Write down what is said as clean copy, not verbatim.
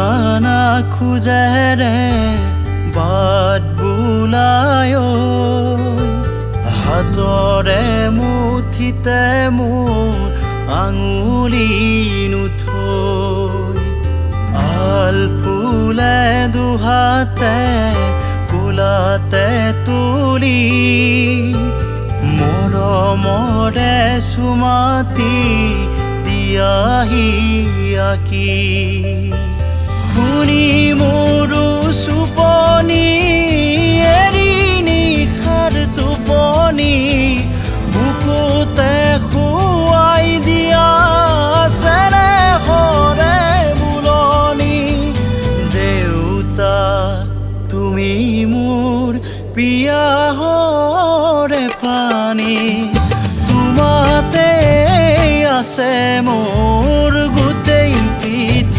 ঠিকানা খুঁজেৰে বাট বোলায় হাতৰে মুঠিতে মোৰ আঙুলি নুথৈ আলফুলে দুহাতে কোলাতে তুলি মৰমৰে চুমাতি দিয়াহি আঁকি শুনি মোৰো চুপনি এৰি নিশাৰ টোপনি